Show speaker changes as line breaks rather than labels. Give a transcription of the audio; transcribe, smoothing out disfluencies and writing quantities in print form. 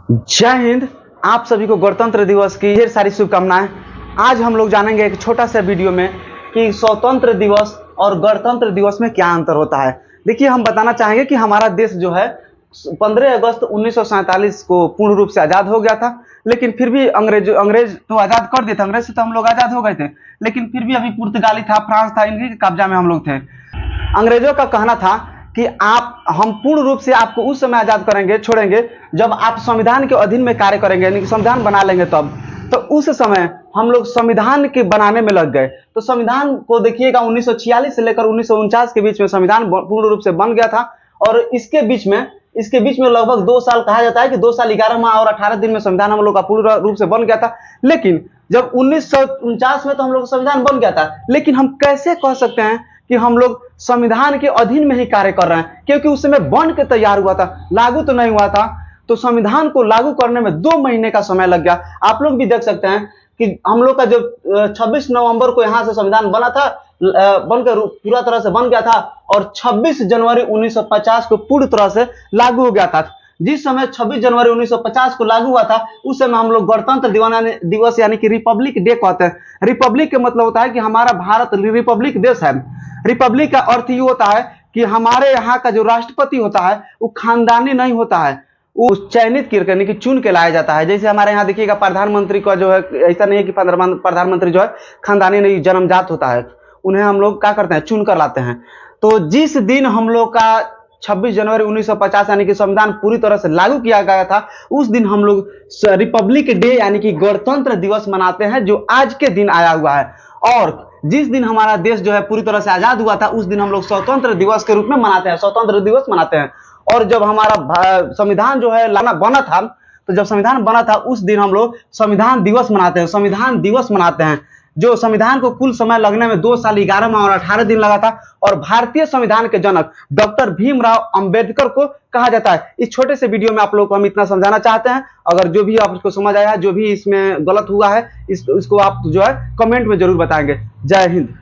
जय हिंद। आप सभी को गणतंत्र दिवस की ढेर सारी शुभकामनाएं। आज हम लोग जानेंगे एक छोटा सा वीडियो में कि स्वतंत्र दिवस और गणतंत्र दिवस में क्या अंतर होता है। देखिए, हम बताना चाहेंगे कि हमारा देश जो है 15 अगस्त 1947 को पूर्ण रूप से आज़ाद हो गया था, लेकिन फिर भी अंग्रेज तो आज़ाद कर दिए थे। अंग्रेज से तो हम लोग आज़ाद हो गए थे, लेकिन फिर भी अभी पुर्तगाली था, फ्रांस था, इनके कब्जा में हम लोग थे। अंग्रेजों का कहना था कि हम पूर्ण रूप से आपको उस समय आजाद करेंगे, छोड़ेंगे जब आप संविधान के अधीन में कार्य करेंगे, यानी कि संविधान बना लेंगे तब। तो उस समय हम लोग संविधान के बनाने में लग गए। तो संविधान को देखिएगा, 1946 से लेकर 1949 के बीच में संविधान पूर्ण रूप से बन गया था। और इसके बीच में लगभग 2 साल, कहा जाता है कि 2 साल 11 माह और 18 दिन में संविधान हम लोग का पूर्ण रूप से बन गया था। लेकिन जब 1949 में तो हम लोग संविधान बन गया था, लेकिन हम कैसे कह सकते हैं कि हम लोग संविधान के अधीन में ही कार्य कर रहे हैं, क्योंकि उस समय बन के तैयार हुआ था, लागू तो नहीं हुआ था। तो संविधान को लागू करने में 2 महीने का समय लग गया। आप लोग भी देख सकते हैं कि हम लोग का जो 26 नवंबर को यहाँ से संविधान बना था, बनकर पूरा तरह से बन गया था, और 26 जनवरी 1950 को पूरी तरह से लागू हो गया था। जिस समय 26 जनवरी 1950 को लागू हुआ था, उस समय हम लोग गणतंत्र दिवस यानी कि रिपब्लिक डे कहते हैं। रिपब्लिक का मतलब होता है कि हमारा भारत रिपब्लिक देश है। रिपब्लिक का अर्थ ये होता है कि हमारे यहाँ का जो राष्ट्रपति होता है वो खानदानी नहीं होता है, वो चयनित करके कि चुन के लाया जाता है। जैसे हमारे यहाँ देखिएगा, प्रधानमंत्री का जो है, ऐसा नहीं है कि प्रधानमंत्री जो है खानदानी नहीं, जन्मजात होता है। उन्हें हम लोग क्या करते हैं, चुन कर लाते हैं। तो जिस दिन हम लोग का 26 जनवरी 1950 यानी कि संविधान पूरी तरह से लागू किया गया था, उस दिन हम लोग रिपब्लिक डे यानी कि गणतंत्र दिवस मनाते हैं, जो आज के दिन आया हुआ है। और जिस दिन हमारा देश जो है पूरी तरह से आजाद हुआ था, उस दिन हम लोग स्वतंत्र दिवस के रूप में मनाते हैं, स्वतंत्र दिवस मनाते हैं। और जब हमारा संविधान जो है बना था, तो जब संविधान बना था उस दिन हम लोग संविधान दिवस मनाते हैं, संविधान दिवस मनाते हैं। जो संविधान को कुल समय लगने में 2 साल 11 माह और 18 दिन लगा था। और भारतीय संविधान के जनक डॉक्टर भीमराव अंबेडकर को कहा जाता है। इस छोटे से वीडियो में आप लोगों को हम इतना समझाना चाहते हैं। अगर जो भी आपको समझ आया है, जो भी इसमें गलत हुआ है, इसको आप जो है कमेंट में जरूर बताएंगे। जय हिंद।